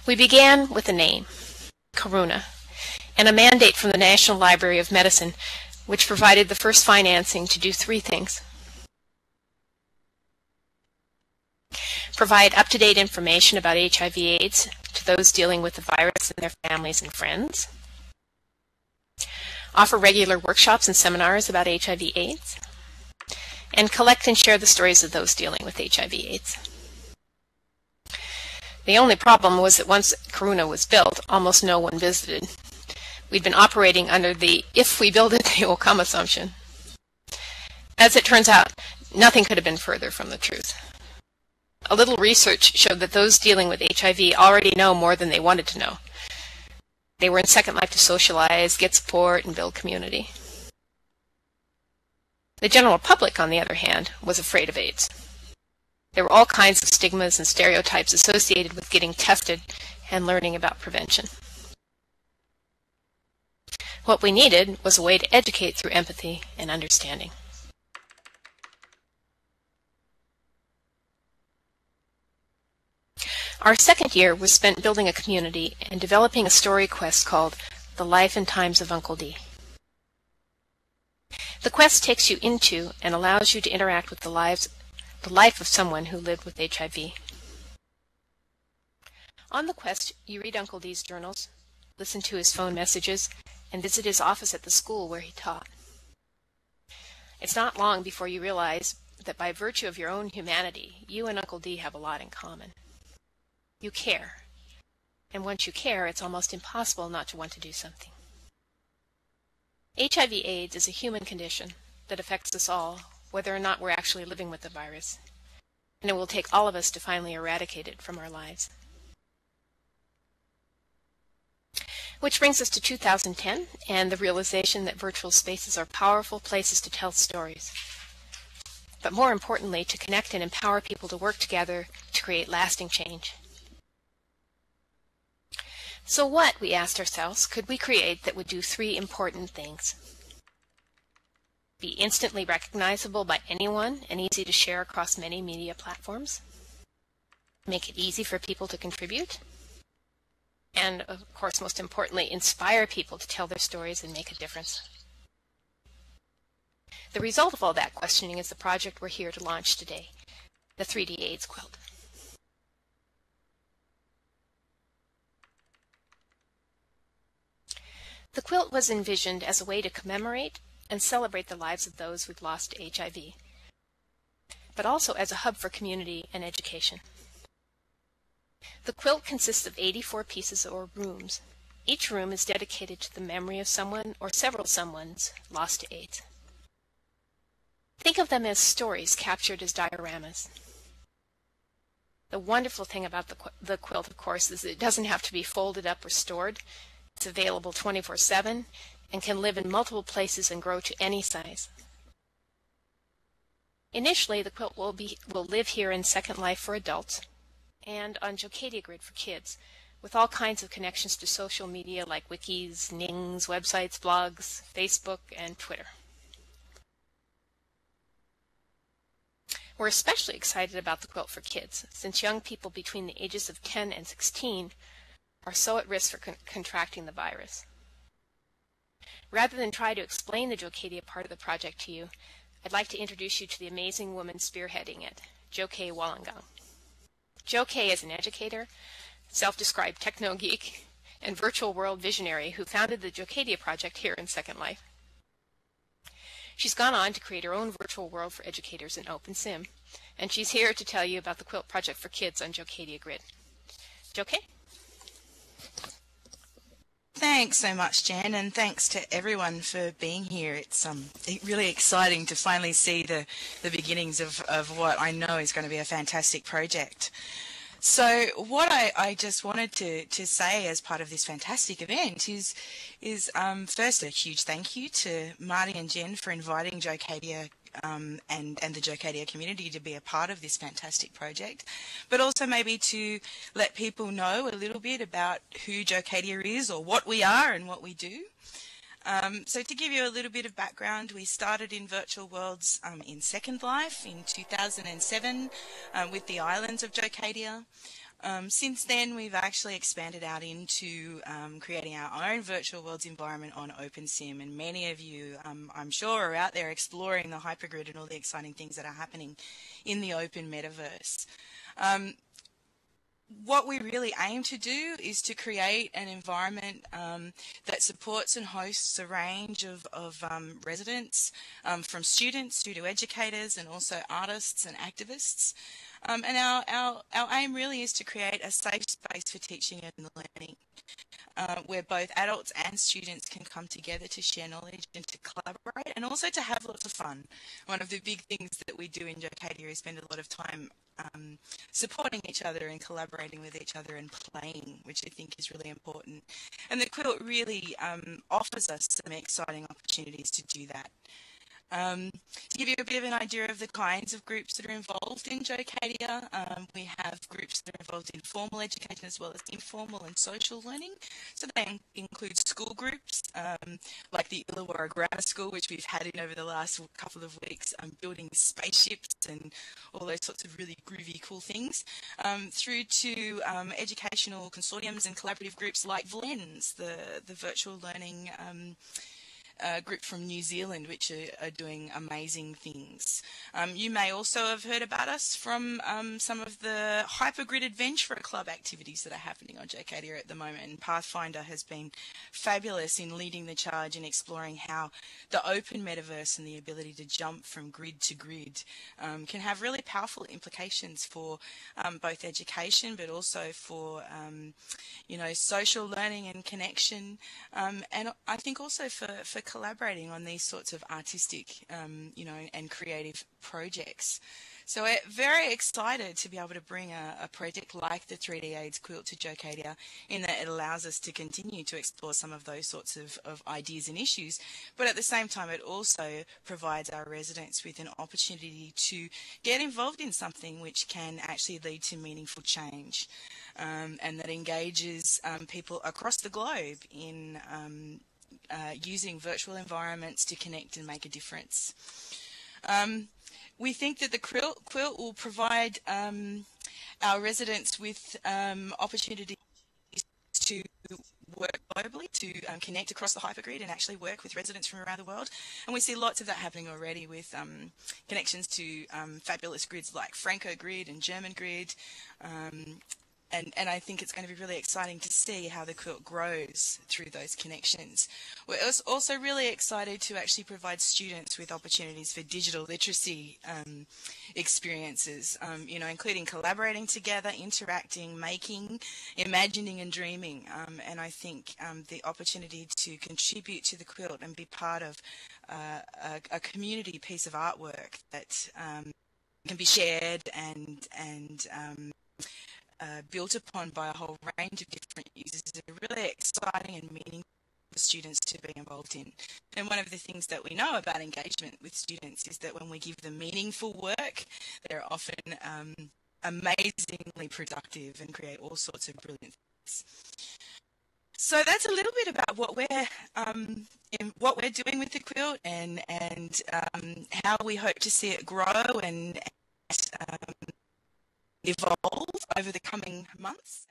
We began with a name, Karuna, and a mandate from the National Library of Medicine, which provided the first financing to do three things. Provide up-to-date information about HIV/AIDS to those dealing with the virus and their families and friends. Offer regular workshops and seminars about HIV/AIDS. And collect and share the stories of those dealing with HIV/AIDS. The only problem was that once Karuna was built, almost no one visited. We'd been operating under the "if we build it, they will come" assumption. As it turns out, nothing could have been further from the truth. A little research showed that those dealing with HIV already know more than they wanted to know. They were in Second Life to socialize, get support, and build community. The general public, on the other hand, was afraid of AIDS. There were all kinds of stigmas and stereotypes associated with getting tested and learning about prevention. What we needed was a way to educate through empathy and understanding. Our second year was spent building a community and developing a story quest called The Life and Times of Uncle D. The quest takes you into and allows you to interact with the life of someone who lived with HIV. On the quest, you read Uncle D's journals, listen to his phone messages, and visit his office at the school where he taught. It's not long before you realize that by virtue of your own humanity, you and Uncle D have a lot in common. You care. And once you care, it's almost impossible not to want to do something. HIV/AIDS is a human condition that affects us all, whether or not we're actually living with the virus. And it will take all of us to finally eradicate it from our lives. Which brings us to 2010 and the realization that virtual spaces are powerful places to tell stories. But more importantly, to connect and empower people to work together to create lasting change. So what, we asked ourselves, could we create that would do three important things? Be instantly recognizable by anyone and easy to share across many media platforms. Make it easy for people to contribute. And, of course, most importantly, inspire people to tell their stories and make a difference. The result of all that questioning is the project we're here to launch today, the 3D AIDS Quilt. The quilt was envisioned as a way to commemorate and celebrate the lives of those we've lost to HIV, but also as a hub for community and education. The quilt consists of 84 pieces or rooms. Each room is dedicated to the memory of someone or several someones lost to AIDS. Think of them as stories captured as dioramas. The wonderful thing about the quilt, of course, is that it doesn't have to be folded up or stored. It's available 24/7 and can live in multiple places and grow to any size. Initially, the quilt will live here in Second Life for adults and on Jocadia Grid for kids, with all kinds of connections to social media like wikis, nings, websites, blogs, Facebook, and Twitter. We're especially excited about the quilt for kids, since young people between the ages of 10 and 16 are so at risk for contracting the virus. Rather than try to explain the Jocadia part of the project to you, I'd like to introduce you to the amazing woman spearheading it, Jo Kay Wollongong. Jo Kay is an educator, self-described techno-geek, and virtual world visionary who founded the Jocadia project here in Second Life. She's gone on to create her own virtual world for educators in OpenSim, and she's here to tell you about the quilt project for kids on Jocadia Grid. Jo Kay? Thanks so much, Jen, and thanks to everyone for being here. It's really exciting to finally see the beginnings of what I know is going to be a fantastic project. So what I just wanted to say as part of this fantastic event is first a huge thank you to Marty and Jen for inviting Jocadia and the Jocadia community to be a part of this fantastic project, but also maybe to let people know a little bit about who Jocadia is or what we are and what we do. So to give you a little bit of background, we started in virtual worlds in Second Life in 2007 with the islands of Jocadia. Since then, we've actually expanded out into creating our own virtual worlds environment on OpenSim, and many of you, I'm sure, are out there exploring the hypergrid and all the exciting things that are happening in the open metaverse. What we really aim to do is to create an environment that supports and hosts a range of residents, from students through to educators and also artists and activists. And our aim really is to create a safe space for teaching and learning, where both adults and students can come together to share knowledge and to collaborate and also to have lots of fun. One of the big things that we do in Jocadia is spend a lot of time supporting each other and collaborating with each other and playing, which I think is really important. And the quilt really offers us some exciting opportunities to do that. To give you a bit of an idea of the kinds of groups that are involved in Jocadia, we have groups that are involved in formal education as well as informal and social learning. So they include school groups, like the Illawarra Grammar School, which we've had in over the last couple of weeks, building spaceships and all those sorts of really groovy, cool things, through to educational consortiums and collaborative groups like VLENS, the virtual learning group from New Zealand, which are doing amazing things. You may also have heard about us from some of the Hypergrid Adventurer Club activities that are happening on Jocadia at the moment. And Pathfinder has been fabulous in leading the charge and exploring how the open metaverse and the ability to jump from grid to grid can have really powerful implications for both education, but also for social learning and connection, and I think also for collaborating on these sorts of artistic, and creative projects. So we're very excited to be able to bring a project like the 3D AIDS Quilt to Jocadia, in that it allows us to continue to explore some of those sorts of ideas and issues, but at the same time it also provides our residents with an opportunity to get involved in something which can actually lead to meaningful change, and that engages people across the globe in using virtual environments to connect and make a difference. We think that the quilt will provide our residents with opportunities to work globally, to connect across the hypergrid and actually work with residents from around the world. And we see lots of that happening already with connections to fabulous grids like Franco Grid and German Grid. And I think it's going to be really exciting to see how the quilt grows through those connections. We're also really excited to actually provide students with opportunities for digital literacy experiences, including collaborating together, interacting, making, imagining and dreaming. And I think the opportunity to contribute to the quilt and be part of a community piece of artwork that can be shared and built upon by a whole range of different users is really exciting and meaningful for students to be involved in. And one of the things that we know about engagement with students is that when we give them meaningful work, they're often amazingly productive and create all sorts of brilliant things. So that's a little bit about what we're doing with the quilt and how we hope to see it grow and evolve over the coming months.